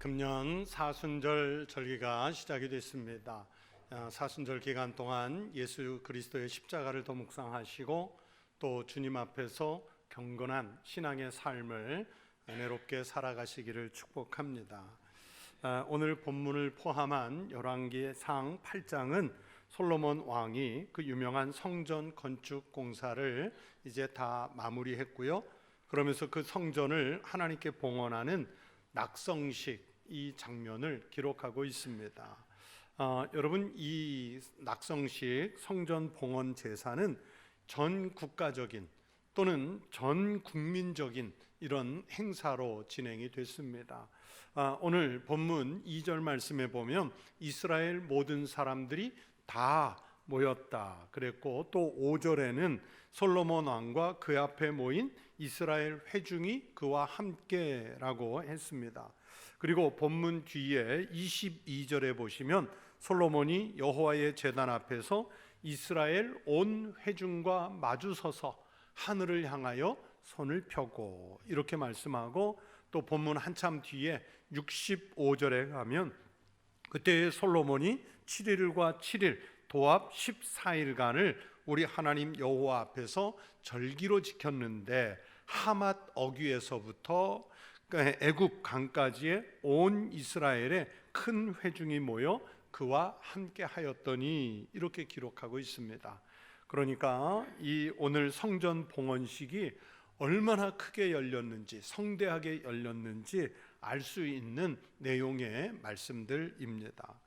금년 사순절 절기가 시작이 됐습니다. 사순절 기간 동안 예수 그리스도의 십자가를 더 묵상하시고 또 주님 앞에서 경건한 신앙의 삶을 은혜롭게 살아가시기를 축복합니다. 오늘 본문을 포함한 열왕기상 8장은 솔로몬 왕이 그 유명한 성전 건축 공사를 이제 다 마무리했고요. 그러면서 그 성전을 하나님께 봉헌하는 낙성식 이 장면을 기록하고 있습니다. 여러분, 이 낙성식 성전 봉헌 제사는 전 국가적인 또는 전 국민적인 이런 행사로 진행이 됐습니다. 오늘 본문 2절 말씀에 보면 이스라엘 모든 사람들이 다 모였다 그랬고, 또 5절에는 솔로몬 왕과 그 앞에 모인 이스라엘 회중이 그와 함께라고 했습니다. 그리고 본문 뒤에 22절에 보시면 솔로몬이 여호와의 제단 앞에서 이스라엘 온 회중과 마주서서 하늘을 향하여 손을 펴고 이렇게 말씀하고, 또 본문 한참 뒤에 65절에 가면 그때 솔로몬이 7일과 7일 도합 14일간을 우리 하나님 여호와 앞에서 절기로 지켰는데 하맛 어귀에서부터 애굽 강까지의 온 이스라엘의 큰 회중이 모여 그와 함께 하였더니 이렇게 기록하고 있습니다. 그러니까 이 오늘 성전 봉헌식이 얼마나 크게 열렸는지, 성대하게 열렸는지 알 수 있는 내용의 말씀들입니다.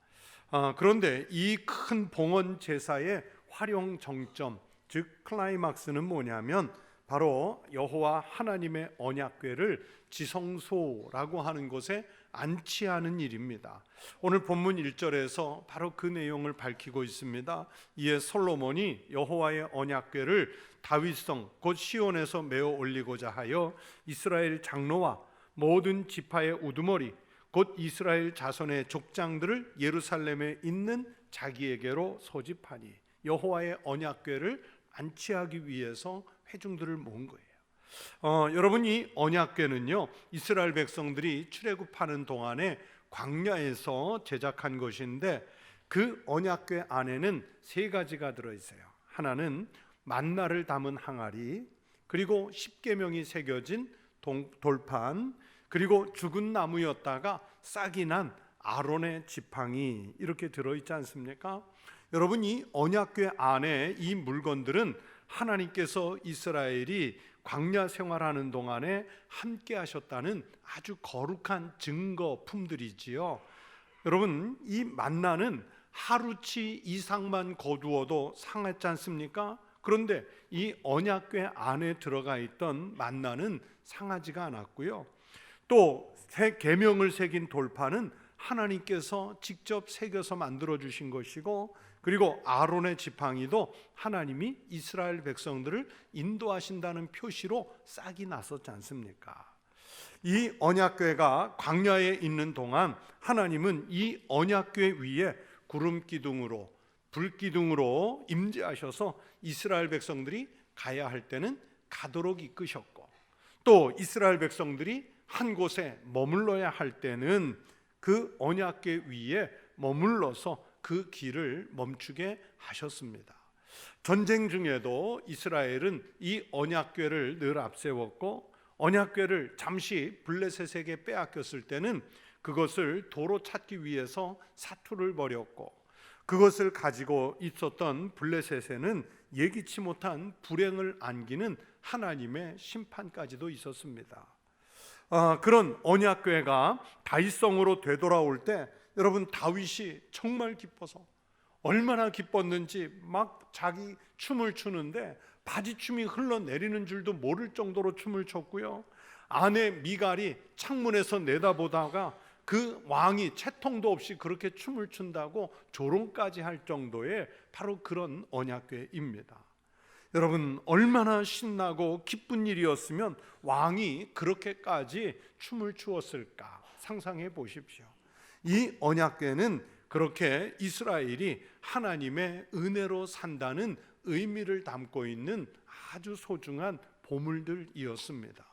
그런데 이 큰 봉헌 제사의 활용 정점, 즉 클라이막스는 뭐냐면 바로 여호와 하나님의 언약궤를 지성소라고 하는 곳에 안치하는 일입니다. 오늘 본문 1절에서 바로 그 내용을 밝히고 있습니다. 이에 솔로몬이 여호와의 언약궤를 다윗성 곧 시온에서 메어 올리고자 하여 이스라엘 장로와 모든 지파의 우두머리 곧 이스라엘 자손의 족장들을 예루살렘에 있는 자기에게로 소집하니, 여호와의 언약궤를 안치하기 위해서 회중들을 모은 거예요. 여러분, 이 언약궤는요 이스라엘 백성들이 출애굽하는 동안에 광야에서 제작한 것인데 그 언약궤 안에는 세 가지가 들어있어요. 하나는 만나를 담은 항아리, 그리고 십계명이 새겨진 돌판, 그리고 죽은 나무였다가 싹이 난 아론의 지팡이 이렇게 들어있지 않습니까? 여러분, 이 언약궤 안에 이 물건들은 하나님께서 이스라엘이 광야 생활하는 동안에 함께 하셨다는 아주 거룩한 증거품들이지요. 여러분, 이 만나는 하루치 이상만 거두어도 상했지 않습니까? 그런데 이 언약궤 안에 들어가 있던 만나는 상하지가 않았고요. 또 새 계명을 새긴 돌판은 하나님께서 직접 새겨서 만들어 주신 것이고, 그리고 아론의 지팡이도 하나님이 이스라엘 백성들을 인도하신다는 표시로 싹이 났었지 않습니까? 이 언약궤가 광야에 있는 동안 하나님은 이 언약궤 위에 구름 기둥으로 불 기둥으로 임재하셔서 이스라엘 백성들이 가야 할 때는 가도록 이끄셨고, 또 이스라엘 백성들이 한 곳에 머물러야 할 때는 그 언약궤 위에 머물러서 그 길을 멈추게 하셨습니다. 전쟁 중에도 이스라엘은 이 언약궤를 늘 앞세웠고, 언약궤를 잠시 블레셋에게 빼앗겼을 때는 그것을 도로 찾기 위해서 사투를 벌였고, 그것을 가지고 있었던 블레셋에는 예기치 못한 불행을 안기는 하나님의 심판까지도 있었습니다. 그런 언약궤가 다윗성으로 되돌아올 때 여러분, 다윗이 정말 기뻐서 얼마나 기뻤는지 막 자기 춤을 추는데 바지춤이 흘러내리는 줄도 모를 정도로 춤을 췄고요. 아내 미갈이 창문에서 내다보다가 그 왕이 채통도 없이 그렇게 춤을 춘다고 조롱까지 할 정도의 바로 그런 언약궤입니다. 여러분, 얼마나 신나고 기쁜 일이었으면 왕이 그렇게까지 춤을 추었을까 상상해 보십시오. 이 언약궤는 그렇게 이스라엘이 하나님의 은혜로 산다는 의미를 담고 있는 아주 소중한 보물들이었습니다.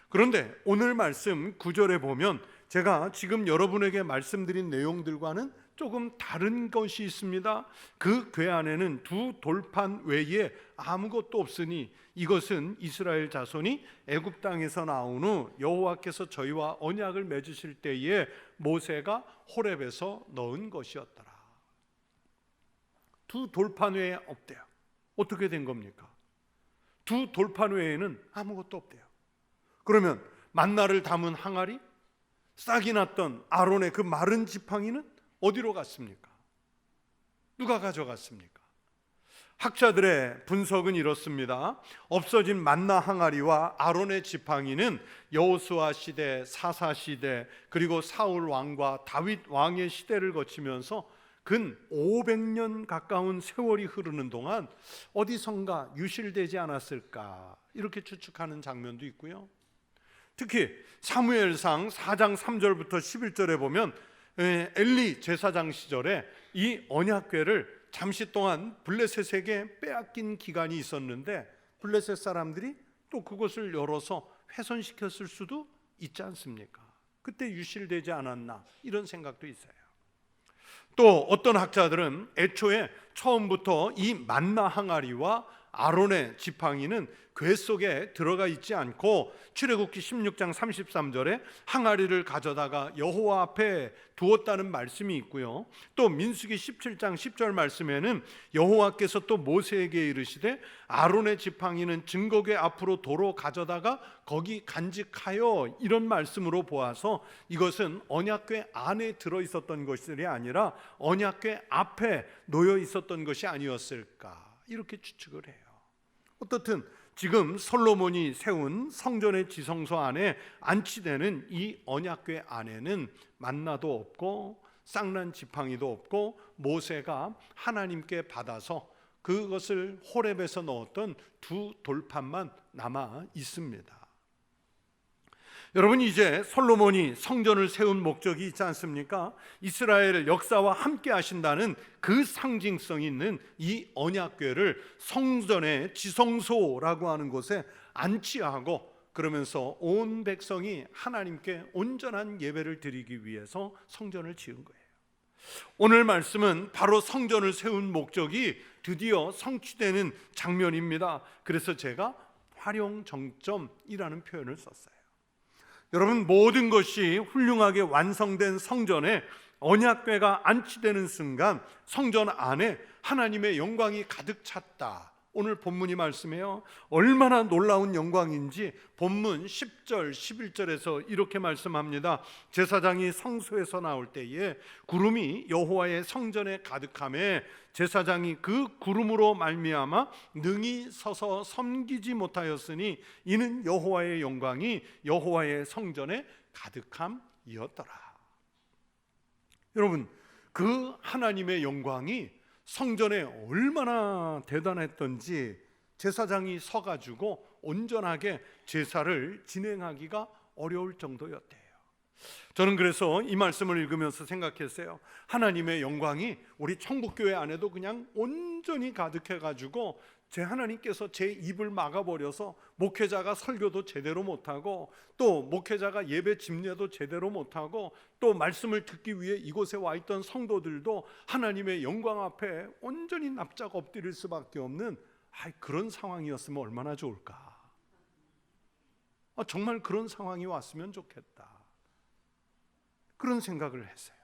그런데 오늘 말씀 9절에 보면 제가 지금 여러분에게 말씀드린 내용들과는 조금 다른 것이 있습니다. 그 궤 안에는 두 돌판 외에 아무것도 없으니 이것은 이스라엘 자손이 애굽 땅에서 나온 후 여호와께서 저희와 언약을 맺으실 때에 모세가 호렙에서 넣은 것이었더라. 두 돌판 외에 없대요. 어떻게 된 겁니까? 두 돌판 외에는 아무것도 없대요. 그러면 만나를 담은 항아리, 싹이 났던 아론의 그 마른 지팡이는 어디로 갔습니까? 누가 가져갔습니까? 학자들의 분석은 이렇습니다. 없어진 만나 항아리와 아론의 지팡이는 여호수아 시대, 사사 시대, 그리고 사울 왕과 다윗 왕의 시대를 거치면서 근 500년 가까운 세월이 흐르는 동안 어디선가 유실되지 않았을까, 이렇게 추측하는 장면도 있고요. 특히 사무엘상 4장 3절부터 11절에 보면 엘리 제사장 시절에 이 언약궤를 잠시 동안 블레셋에게 빼앗긴 기간이 있었는데 블레셋 사람들이 또 그것을 열어서 훼손시켰을 수도 있지 않습니까? 그때 유실되지 않았나, 이런 생각도 있어요. 또 어떤 학자들은 애초에 처음부터 이 만나 항아리와 아론의 지팡이는 궤 속에 들어가 있지 않고 출애굽기 16장 33절에 항아리를 가져다가 여호와 앞에 두었다는 말씀이 있고요. 또 민수기 17장 10절 말씀에는 여호와께서 또 모세에게 이르시되 아론의 지팡이는 증거궤 앞으로 도로 가져다가 거기 간직하여, 이런 말씀으로 보아서 이것은 언약궤 안에 들어 있었던 것들이 아니라 언약궤 앞에 놓여 있었던 것이 아니었을까, 이렇게 추측을 해요. 어떻든 지금 솔로몬이 세운 성전의 지성소 안에 안치되는 이 언약궤 안에는 만나도 없고 쌍난 지팡이도 없고 모세가 하나님께 받아서 그것을 호렙에서 넣었던 두 돌판만 남아 있습니다. 여러분, 이제 솔로몬이 성전을 세운 목적이 있지 않습니까? 이스라엘 역사와 함께 하신다는 그 상징성 있는 이 언약궤를 성전의 지성소라고 하는 곳에 안치하고, 그러면서 온 백성이 하나님께 온전한 예배를 드리기 위해서 성전을 지은 거예요. 오늘 말씀은 바로 성전을 세운 목적이 드디어 성취되는 장면입니다. 그래서 제가 활용정점이라는 표현을 썼어요. 여러분, 모든 것이 훌륭하게 완성된 성전에 언약궤가 안치되는 순간 성전 안에 하나님의 영광이 가득 찼다. 오늘 본문이 말씀해요. 얼마나 놀라운 영광인지 본문 10절 11절에서 이렇게 말씀합니다. 제사장이 성소에서 나올 때에 구름이 여호와의 성전에 가득하매 제사장이 그 구름으로 말미암아 능히 서서 섬기지 못하였으니 이는 여호와의 영광이 여호와의 성전에 가득함이었더라. 여러분, 그 하나님의 영광이 성전에 얼마나 대단했던지 제사장이 서가지고 온전하게 제사를 진행하기가 어려울 정도였대요. 저는 그래서 이 말씀을 읽으면서 생각했어요. 하나님의 영광이 우리 천국교회 안에도 그냥 온전히 가득해가지고 제 하나님께서 제 입을 막아버려서 목회자가 설교도 제대로 못하고 또 목회자가 예배 집례도 제대로 못하고 또 말씀을 듣기 위해 이곳에 와 있던 성도들도 하나님의 영광 앞에 온전히 납작 엎드릴 수밖에 없는 그런 상황이었으면 얼마나 좋을까. 정말 그런 상황이 왔으면 좋겠다, 그런 생각을 했어요.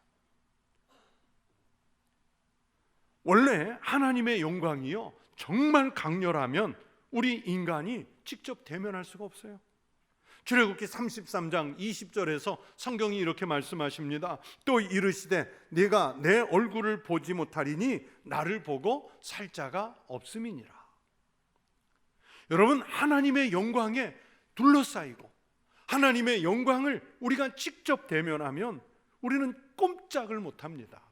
원래 하나님의 영광이요 정말 강렬하면 우리 인간이 직접 대면할 수가 없어요. 출애굽기 33장 20절에서 성경이 이렇게 말씀하십니다. 또 이르시되 네가 내 얼굴을 보지 못하리니 나를 보고 살 자가 없음이니라. 여러분, 하나님의 영광에 둘러싸이고 하나님의 영광을 우리가 직접 대면하면 우리는 꼼짝을 못합니다.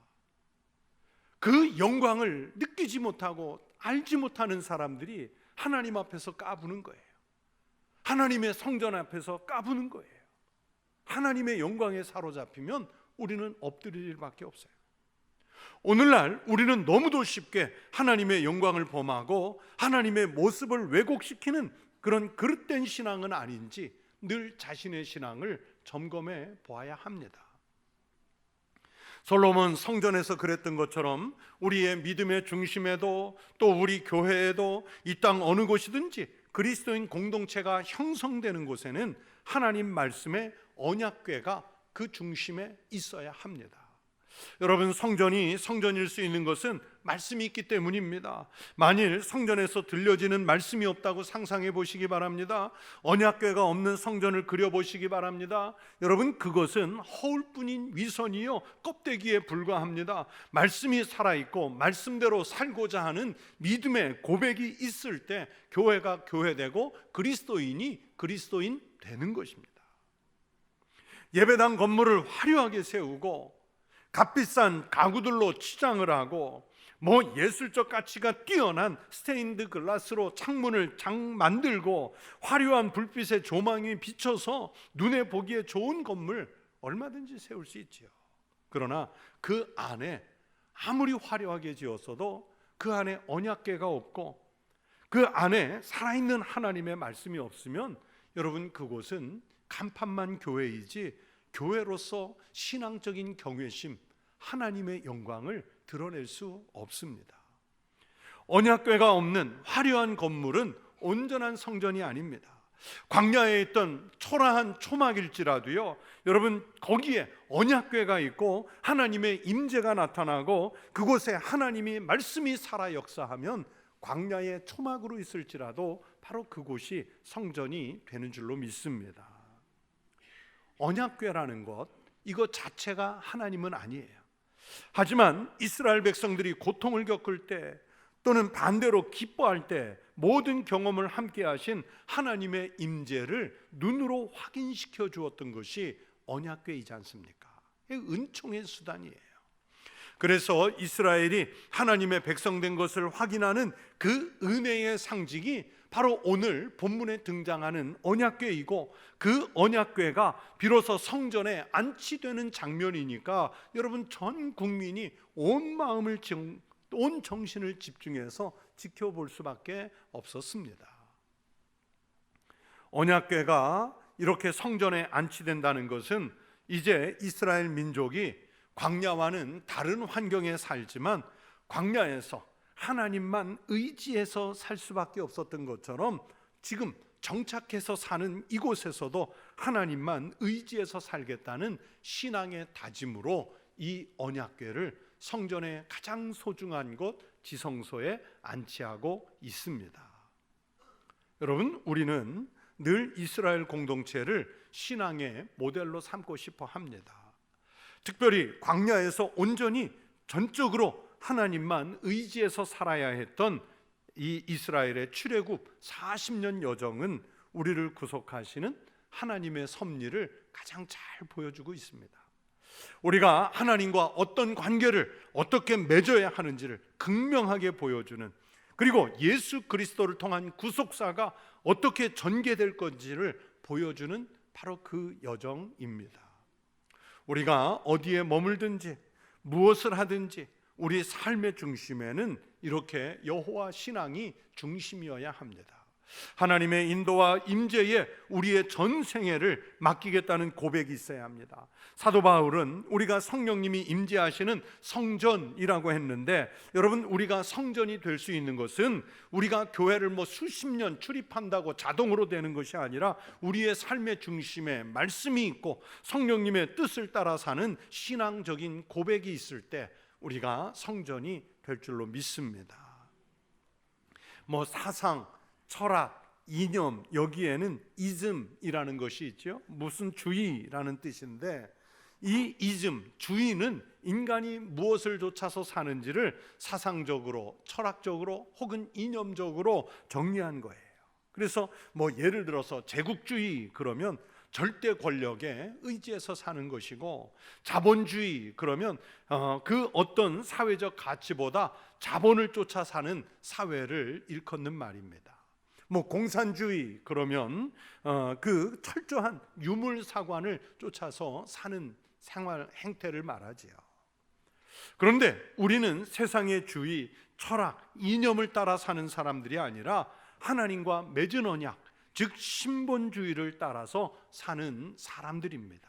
그 영광을 느끼지 못하고 알지 못하는 사람들이 하나님 앞에서 까부는 거예요. 하나님의 성전 앞에서 까부는 거예요. 하나님의 영광에 사로잡히면 우리는 엎드릴 일밖에 없어요. 오늘날 우리는 너무도 쉽게 하나님의 영광을 범하고 하나님의 모습을 왜곡시키는 그런 그릇된 신앙은 아닌지 늘 자신의 신앙을 점검해 보아야 합니다. 솔로몬 성전에서 그랬던 것처럼 우리의 믿음의 중심에도 또 우리 교회에도 이 땅 어느 곳이든지 그리스도인 공동체가 형성되는 곳에는 하나님 말씀의 언약궤가 그 중심에 있어야 합니다. 여러분, 성전이 성전일 수 있는 것은 말씀이 있기 때문입니다. 만일 성전에서 들려지는 말씀이 없다고 상상해 보시기 바랍니다. 언약궤가 없는 성전을 그려보시기 바랍니다. 여러분, 그것은 허울뿐인 위선이요 껍데기에 불과합니다. 말씀이 살아있고 말씀대로 살고자 하는 믿음의 고백이 있을 때 교회가 교회되고 그리스도인이 그리스도인 되는 것입니다. 예배당 건물을 화려하게 세우고 값비싼 가구들로 치장을 하고 예술적 가치가 뛰어난 스테인드 글라스로 창문을 만들고 화려한 불빛의 조망이 비쳐서 눈에 보기에 좋은 건물 얼마든지 세울 수 있지요. 그러나 그 안에 아무리 화려하게 지었어도 그 안에 언약궤가 없고 그 안에 살아있는 하나님의 말씀이 없으면 여러분, 그곳은 간판만 교회이지 교회로서 신앙적인 경외심, 하나님의 영광을 드러낼 수 없습니다. 언약궤가 없는 화려한 건물은 온전한 성전이 아닙니다. 광야에 있던 초라한 초막일지라도요, 여러분, 거기에 언약궤가 있고 하나님의 임재가 나타나고 그곳에 하나님이 말씀이 살아 역사하면 광야의 초막으로 있을지라도 바로 그곳이 성전이 되는 줄로 믿습니다. 언약궤라는 것, 이것 자체가 하나님은 아니에요. 하지만 이스라엘 백성들이 고통을 겪을 때 또는 반대로 기뻐할 때 모든 경험을 함께 하신 하나님의 임재를 눈으로 확인시켜 주었던 것이 언약궤이지 않습니까? 은총의 수단이에요. 그래서 이스라엘이 하나님의 백성된 것을 확인하는 그 은혜의 상징이 바로 오늘 본문에 등장하는 언약궤이고, 그 언약궤가 비로소 성전에 안치되는 장면이니까 여러분, 전 국민이 온 마음을 온 정신을 집중해서 지켜볼 수밖에 없었습니다. 언약궤가 이렇게 성전에 안치된다는 것은 이제 이스라엘 민족이 광야와는 다른 환경에 살지만 광야에서 하나님만 의지해서 살 수밖에 없었던 것처럼 지금 정착해서 사는 이곳에서도 하나님만 의지해서 살겠다는 신앙의 다짐으로 이 언약궤를 성전의 가장 소중한 곳 지성소에 안치하고 있습니다. 여러분, 우리는 늘 이스라엘 공동체를 신앙의 모델로 삼고 싶어 합니다. 특별히 광야에서 온전히 전적으로 하나님만 의지해서 살아야 했던 이 이스라엘의 출애굽 40년 여정은 우리를 구속하시는 하나님의 섭리를 가장 잘 보여주고 있습니다. 우리가 하나님과 어떤 관계를 어떻게 맺어야 하는지를 극명하게 보여주는, 그리고 예수 그리스도를 통한 구속사가 어떻게 전개될 건지를 보여주는 바로 그 여정입니다. 우리가 어디에 머물든지 무엇을 하든지 우리 삶의 중심에는 이렇게 여호와 신앙이 중심이어야 합니다. 하나님의 인도와 임재에 우리의 전 생애를 맡기겠다는 고백이 있어야 합니다. 사도 바울은 우리가 성령님이 임재하시는 성전이라고 했는데, 여러분, 우리가 성전이 될 수 있는 것은 우리가 교회를 수십 년 출입한다고 자동으로 되는 것이 아니라 우리의 삶의 중심에 말씀이 있고 성령님의 뜻을 따라 사는 신앙적인 고백이 있을 때 우리가 성전이 될 줄로 믿습니다. 사상, 철학, 이념, 여기에는 이즘이라는 것이 있죠. 무슨 주의라는 뜻인데, 이 이즘, 주의는 인간이 무엇을 좇아서 사는지를 사상적으로, 철학적으로 혹은 이념적으로 정리한 거예요. 그래서 예를 들어서 제국주의 그러면 절대 권력에 의지해서 사는 것이고, 자본주의 그러면 그 어떤 사회적 가치보다 자본을 쫓아 사는 사회를 일컫는 말입니다. 공산주의 그러면 그 철저한 유물사관을 쫓아서 사는 생활 행태를 말하지요. 그런데 우리는 세상의 주의, 철학, 이념을 따라 사는 사람들이 아니라 하나님과 맺은 언약, 즉 신본주의를 따라서 사는 사람들입니다.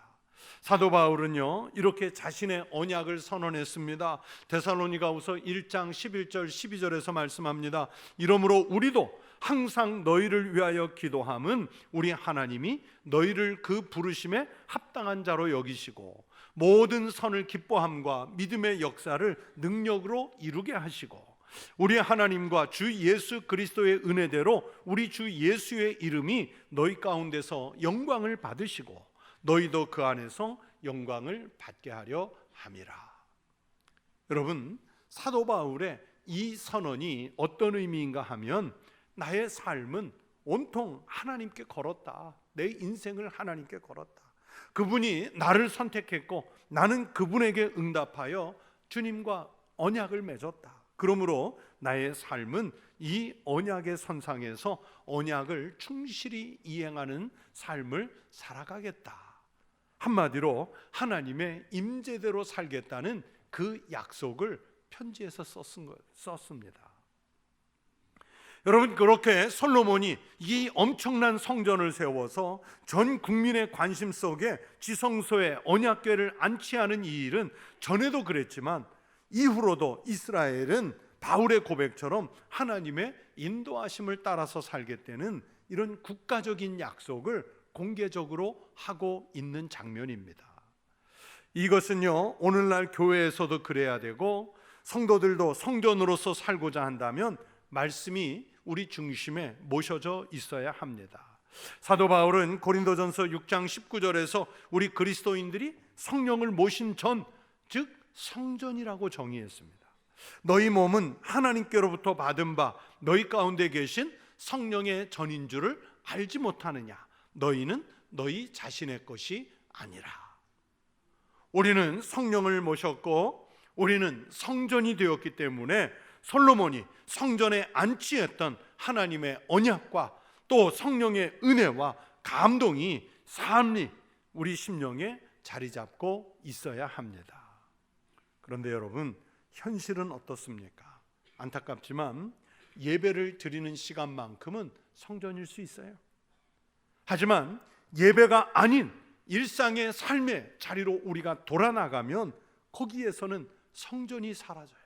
사도 바울은요 이렇게 자신의 언약을 선언했습니다. 데살로니가후서 1장 11절 12절에서 말씀합니다. 이러므로 우리도 항상 너희를 위하여 기도함은 우리 하나님이 너희를 그 부르심에 합당한 자로 여기시고 모든 선을 기뻐함과 믿음의 역사를 능력으로 이루게 하시고 우리 하나님과 주 예수 그리스도의 은혜대로 우리 주 예수의 이름이 너희 가운데서 영광을 받으시고 너희도 그 안에서 영광을 받게 하려 함이라. 여러분, 사도 바울의 이 선언이 어떤 의미인가 하면 나의 삶은 온통 하나님께 걸었다. 내 인생을 하나님께 걸었다. 그분이 나를 선택했고 나는 그분에게 응답하여 주님과 언약을 맺었다. 그러므로 나의 삶은 이 언약의 선상에서 언약을 충실히 이행하는 삶을 살아가겠다. 한마디로 하나님의 임재대로 살겠다는 그 약속을 편지에서 썼습니다. 여러분, 그렇게 솔로몬이 이 엄청난 성전을 세워서 전 국민의 관심 속에 지성소에 언약궤를 안치하는 이 일은 전에도 그랬지만 이후로도 이스라엘은 바울의 고백처럼 하나님의 인도하심을 따라서 살겠다는 이런 국가적인 약속을 공개적으로 하고 있는 장면입니다. 이것은요 오늘날 교회에서도 그래야 되고 성도들도 성전으로서 살고자 한다면 말씀이 우리 중심에 모셔져 있어야 합니다. 사도 바울은 고린도전서 6장 19절에서 우리 그리스도인들이 성령을 모신 전, 즉 성전이라고 정의했습니다. 너희 몸은 하나님께로부터 받은 바 너희 가운데 계신 성령의 전인 줄을 알지 못하느냐. 너희는 너희 자신의 것이 아니라. 우리는 성령을 모셨고 우리는 성전이 되었기 때문에 솔로몬이 성전에 안치했던 하나님의 언약과 또 성령의 은혜와 감동이 삶이 우리 심령에 자리 잡고 있어야 합니다. 그런데 여러분, 현실은 어떻습니까? 안타깝지만 예배를 드리는 시간만큼은 성전일 수 있어요. 하지만 예배가 아닌 일상의 삶의 자리로 우리가 돌아나가면 거기에서는 성전이 사라져요.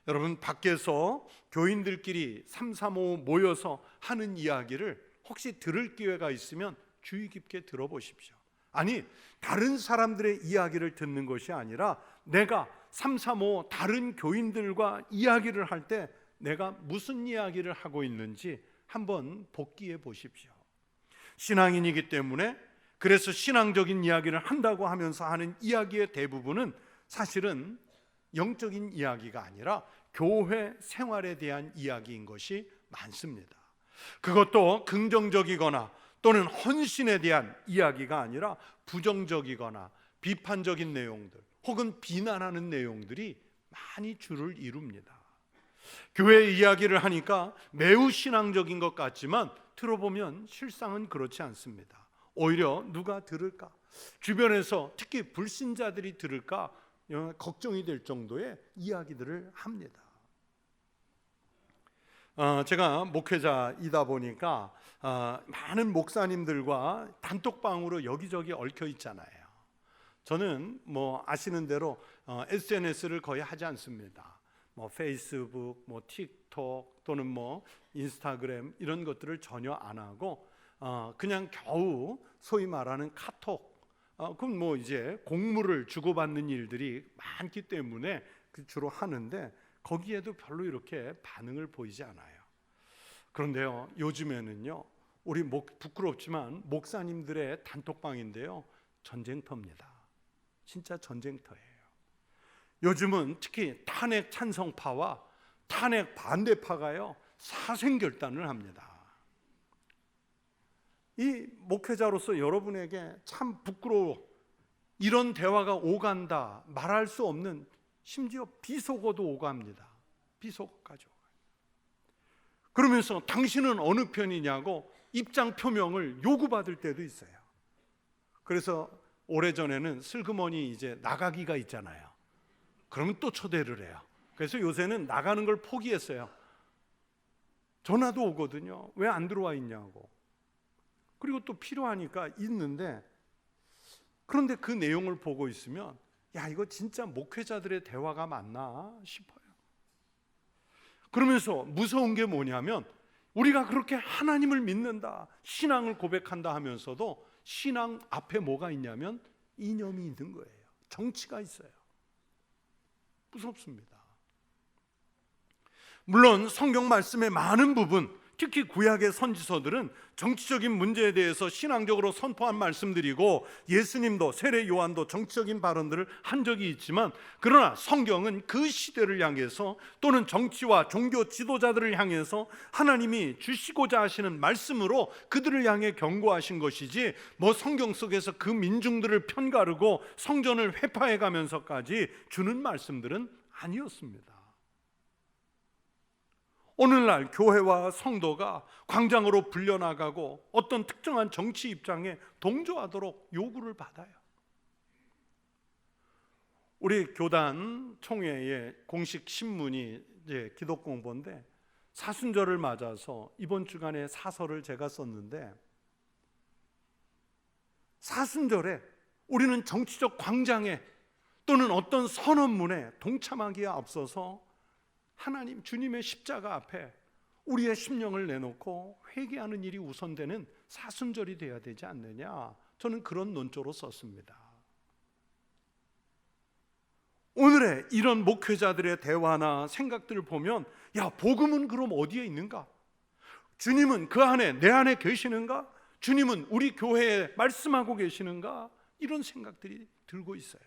여러분, 밖에서 교인들끼리 335 모여서 하는 이야기를 혹시 들을 기회가 있으면 주의 깊게 들어보십시오. 아니, 다른 사람들의 이야기를 듣는 것이 아니라 내가 335 다른 교인들과 이야기를 할 때 내가 무슨 이야기를 하고 있는지 한번 복기해 보십시오. 신앙인이기 때문에 그래서 신앙적인 이야기를 한다고 하면서 하는 이야기의 대부분은 사실은 영적인 이야기가 아니라 교회 생활에 대한 이야기인 것이 많습니다. 그것도 긍정적이거나 또는 헌신에 대한 이야기가 아니라 부정적이거나 비판적인 내용들 혹은 비난하는 내용들이 많이 주를 이룹니다. 교회 이야기를 하니까 매우 신앙적인 것 같지만 들어보면 실상은 그렇지 않습니다. 오히려 누가 들을까? 주변에서 특히 불신자들이 들을까? 걱정이 될 정도의 이야기들을 합니다. 제가 목회자이다 보니까 많은 목사님들과 단톡방으로 여기저기 얽혀 있잖아요. 저는 뭐 아시는 대로 SNS를 거의 하지 않습니다. 뭐 페이스북, 뭐 틱톡 또는 뭐 인스타그램 이런 것들을 전혀 안 하고 그냥 겨우 소위 말하는 카톡, 그럼 뭐 이제 공물을 주고받는 일들이 많기 때문에 주로 하는데 거기에도 별로 이렇게 반응을 보이지 않아요. 그런데요, 요즘에는요, 우리 부끄럽지만 목사님들의 단톡방인데요, 전쟁터입니다. 진짜 전쟁터예요. 요즘은 특히 탄핵 찬성파와 탄핵 반대파가요, 사생결단을 합니다. 이 목회자로서 여러분에게 참 부끄러워, 이런 대화가 오간다 말할 수 없는, 심지어 비속어도 오갑니다. 비속어까지 오가요. 그러면서 당신은 어느 편이냐고 입장 표명을 요구받을 때도 있어요. 그래서 오래전에는 슬그머니 이제 나가기가 있잖아요. 그러면 또 초대를 해요. 그래서 요새는 나가는 걸 포기했어요. 전화도 오거든요. 왜 안 들어와 있냐고. 그리고 또 필요하니까 있는데, 그런데 그 내용을 보고 있으면 야, 이거 진짜 목회자들의 대화가 맞나 싶어요. 그러면서 무서운 게 뭐냐면, 우리가 그렇게 하나님을 믿는다, 신앙을 고백한다 하면서도 신앙 앞에 뭐가 있냐면 이념이 있는 거예요. 정치가 있어요. 무섭습니다. 물론 성경 말씀의 많은 부분, 특히 구약의 선지서들은 정치적인 문제에 대해서 신앙적으로 선포한 말씀들이고, 예수님도 세례 요한도 정치적인 발언들을 한 적이 있지만, 그러나 성경은 그 시대를 향해서 또는 정치와 종교 지도자들을 향해서 하나님이 주시고자 하시는 말씀으로 그들을 향해 경고하신 것이지, 뭐 성경 속에서 그 민중들을 편가르고 성전을 회파해 가면서까지 주는 말씀들은 아니었습니다. 오늘날 교회와 성도가 광장으로 불려나가고 어떤 특정한 정치 입장에 동조하도록 요구를 받아요. 우리 교단 총회의 공식 신문이 이제 기독공보인데, 사순절을 맞아서 이번 주간에 사설을 제가 썼는데, 사순절에 우리는 정치적 광장에 또는 어떤 선언문에 동참하기에 앞서서 하나님 주님의 십자가 앞에 우리의 심령을 내놓고 회개하는 일이 우선되는 사순절이 되어야 되지 않느냐, 저는 그런 논조로 썼습니다. 오늘의 이런 목회자들의 대화나 생각들을 보면, 야, 복음은 그럼 어디에 있는가? 주님은 그 안에, 내 안에 계시는가? 주님은 우리 교회에 말씀하고 계시는가? 이런 생각들이 들고 있어요.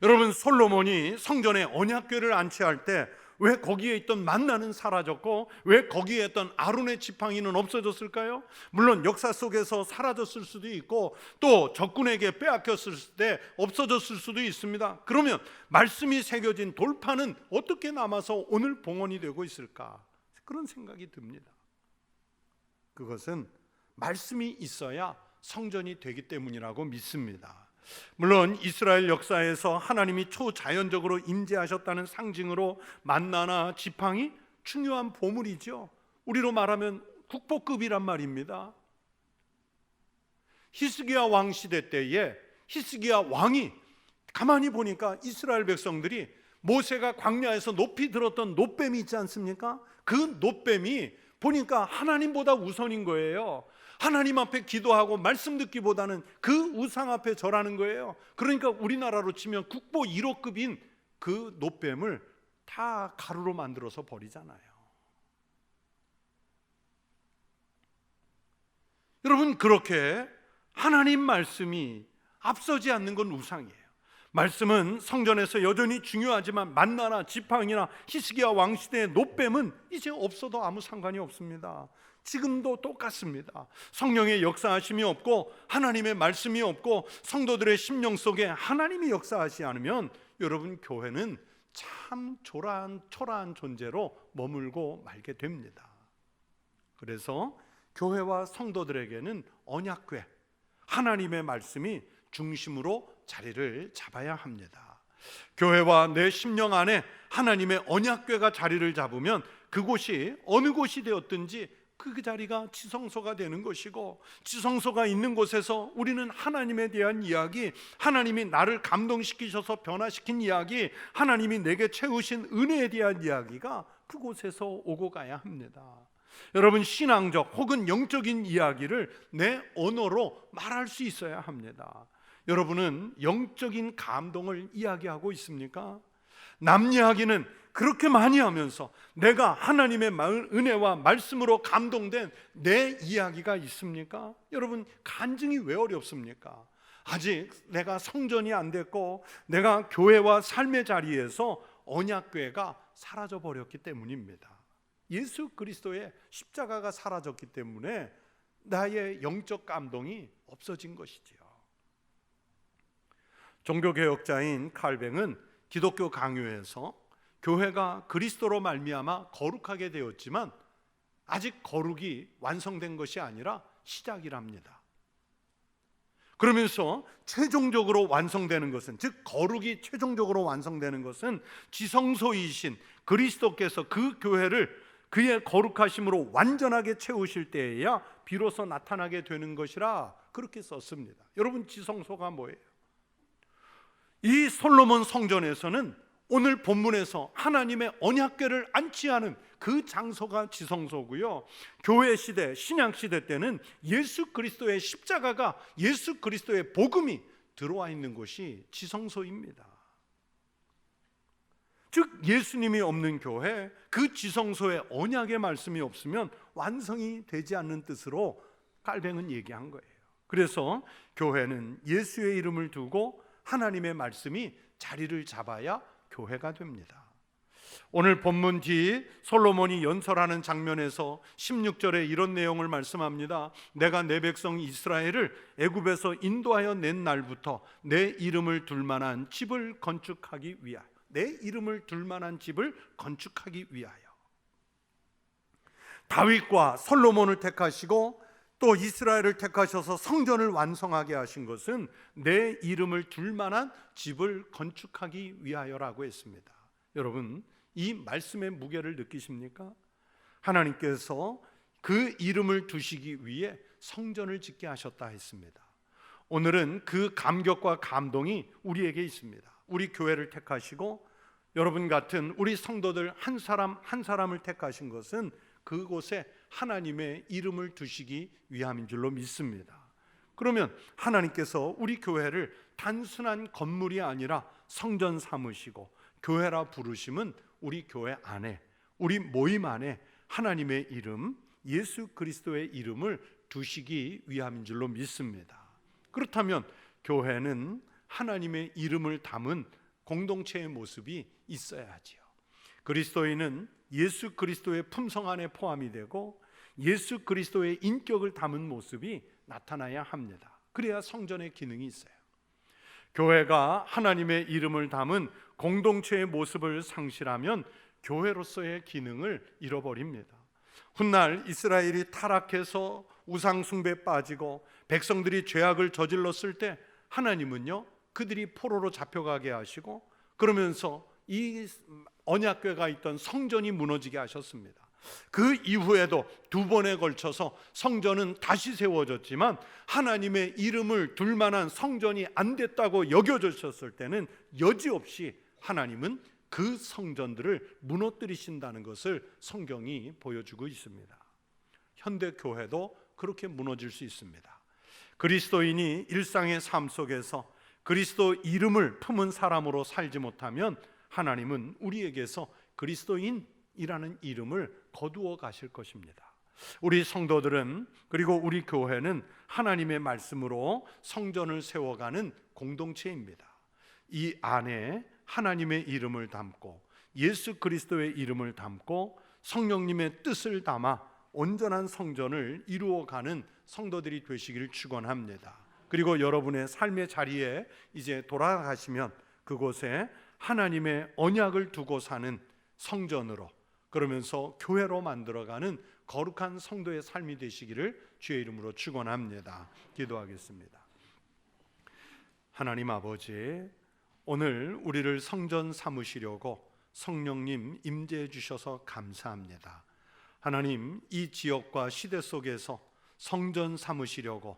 여러분, 솔로몬이 성전에 언약궤를 안치할 때 왜 거기에 있던 만나는 사라졌고 왜 거기에 있던 아론의 지팡이는 없어졌을까요? 물론 역사 속에서 사라졌을 수도 있고 또 적군에게 빼앗겼을 때 없어졌을 수도 있습니다. 그러면 말씀이 새겨진 돌판은 어떻게 남아서 오늘 봉헌이 되고 있을까? 그런 생각이 듭니다. 그것은 말씀이 있어야 성전이 되기 때문이라고 믿습니다. 물론 이스라엘 역사에서 하나님이 초자연적으로 임재하셨다는 상징으로 만나나 지팡이 중요한 보물이죠. 우리로 말하면 국보급이란 말입니다. 히스기야 왕 시대 때에 히스기야 왕이 가만히 보니까 이스라엘 백성들이 모세가 광야에서 높이 들었던 놋뱀이 있지 않습니까? 그 놋뱀이 보니까 하나님보다 우선인 거예요. 하나님 앞에 기도하고 말씀 듣기보다는 그 우상 앞에 절하는 거예요. 그러니까 우리나라로 치면 국보 1호급인 그 놋뱀을 다 가루로 만들어서 버리잖아요. 여러분, 그렇게 하나님 말씀이 앞서지 않는 건 우상이에요. 말씀은 성전에서 여전히 중요하지만 만나나 지팡이나 히스기야 왕 시대의 놋뱀은 이제 없어도 아무 상관이 없습니다. 지금도 똑같습니다. 성령의 역사하심이 없고 하나님의 말씀이 없고 성도들의 심령 속에 하나님이 역사하지 않으면 여러분, 교회는 참 초라한 존재로 머물고 말게 됩니다. 그래서 교회와 성도들에게는 언약궤, 하나님의 말씀이 중심으로 자리를 잡아야 합니다. 교회와 내 심령 안에 하나님의 언약궤가 자리를 잡으면 그곳이 어느 곳이 되었든지 그 자리가 지성소가 되는 것이고, 지성소가 있는 곳에서 우리는 하나님에 대한 이야기, 하나님이 나를 감동시키셔서 변화시킨 이야기, 하나님이 내게 채우신 은혜에 대한 이야기가 그곳에서 오고 가야 합니다. 여러분, 신앙적 혹은 영적인 이야기를 내 언어로 말할 수 있어야 합니다. 여러분은 영적인 감동을 이야기하고 있습니까? 남 이야기는 그렇게 많이 하면서 내가 하나님의 은혜와 말씀으로 감동된 내 이야기가 있습니까? 여러분, 간증이 왜 어렵습니까? 아직 내가 성전이 안 됐고 내가 교회와 삶의 자리에서 언약궤가 사라져 버렸기 때문입니다. 예수 그리스도의 십자가가 사라졌기 때문에 나의 영적 감동이 없어진 것이지요. 종교개혁자인 칼뱅은 기독교 강요에서 교회가 그리스도로 말미암아 거룩하게 되었지만 아직 거룩이 완성된 것이 아니라 시작이랍니다. 그러면서 최종적으로 완성되는 것은, 즉 거룩이 최종적으로 완성되는 것은 지성소이신 그리스도께서 그 교회를 그의 거룩하심으로 완전하게 채우실 때에야 비로소 나타나게 되는 것이라 그렇게 썼습니다. 여러분, 지성소가 뭐예요? 이 솔로몬 성전에서는 오늘 본문에서 하나님의 언약궤를 안치하는 그 장소가 지성소고요, 교회 시대, 신약 시대 때는 예수 그리스도의 십자가가, 예수 그리스도의 복음이 들어와 있는 곳이 지성소입니다. 즉 예수님이 없는 교회, 그 지성소에 언약의 말씀이 없으면 완성이 되지 않는 뜻으로 깔뱅은 얘기한 거예요. 그래서 교회는 예수의 이름을 두고 하나님의 말씀이 자리를 잡아야 교회가 됩니다. 오늘 본문 뒤 솔로몬이 연설하는 장면에서 16절에 이런 내용을 말씀합니다. 내가 내 백성 이스라엘을 애굽에서 인도하여 낸 날부터 내 이름을 둘 만한 집을 건축하기 위하여, 내 이름을 둘 만한 집을 건축하기 위하여. 다윗과 솔로몬을 택하시고 또 이스라엘을 택하셔서 성전을 완성하게 하신 것은 내 이름을 둘 만한 집을 건축하기 위하여라고 했습니다. 여러분, 이 말씀의 무게를 느끼십니까? 하나님께서 그 이름을 두시기 위해 성전을 짓게 하셨다 했습니다. 오늘은 그 감격과 감동이 우리에게 있습니다. 우리 교회를 택하시고 여러분 같은 우리 성도들 한 사람 한 사람을 택하신 것은 그곳에 하나님의 이름을 두시기 위함인 줄로 믿습니다. 그러면 하나님께서 우리 교회를 단순한 건물이 아니라 성전 삼으시고 교회라 부르심은 우리 교회 안에, 우리 모임 안에 하나님의 이름, 예수 그리스도의 이름을 두시기 위함인 줄로 믿습니다. 그렇다면 교회는 하나님의 이름을 담은 공동체의 모습이 있어야 하지요. 그리스도인은 예수 그리스도의 품성 안에 포함이 되고 예수 그리스도의 인격을 담은 모습이 나타나야 합니다. 그래야 성전의 기능이 있어요. 교회가 하나님의 이름을 담은 공동체의 모습을 상실하면 교회로서의 기능을 잃어버립니다. 훗날 이스라엘이 타락해서 우상 숭배에 빠지고 백성들이 죄악을 저질렀을 때 하나님은요, 그들이 포로로 잡혀가게 하시고 그러면서 이 언약궤가 있던 성전이 무너지게 하셨습니다. 그 이후에도 두 번에 걸쳐서 성전은 다시 세워졌지만 하나님의 이름을 둘 만한 성전이 안 됐다고 여겨졌을 때는 여지없이 하나님은 그 성전들을 무너뜨리신다는 것을 성경이 보여주고 있습니다. 현대 교회도 그렇게 무너질 수 있습니다. 그리스도인이 일상의 삶 속에서 그리스도 이름을 품은 사람으로 살지 못하면 하나님은 우리에게서 그리스도인이라는 이름을 거두어 가실 것입니다. 우리 성도들은, 그리고 우리 교회는 하나님의 말씀으로 성전을 세워가는 공동체입니다. 이 안에 하나님의 이름을 담고 예수 그리스도의 이름을 담고 성령님의 뜻을 담아 온전한 성전을 이루어가는 성도들이 되시기를 축원합니다. 그리고 여러분의 삶의 자리에 이제 돌아가시면 그곳에 하나님의 언약을 두고 사는 성전으로, 그러면서 교회로 만들어가는 거룩한 성도의 삶이 되시기를 주의 이름으로 축원합니다. 기도하겠습니다. 하나님 아버지, 오늘 우리를 성전 삼으시려고 성령님 임재해 주셔서 감사합니다. 하나님, 이 지역과 시대 속에서 성전 삼으시려고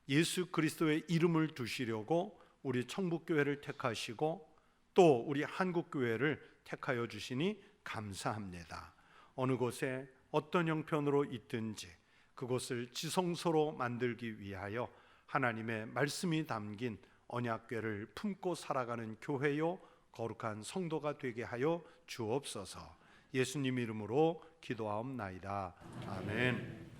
예수 그리스도의 이름을 두시려고 우리 청북교회를 택하시고 또 우리 한국교회를 택하여 주시니 감사합니다. 어느 곳에 어떤 형편으로 있든지 그곳을 지성소로 만들기 위하여 하나님의 말씀이 담긴 언약궤를 품고 살아가는 교회요 거룩한 성도가 되게 하여 주옵소서. 예수님 이름으로 기도하옵나이다. 아멘.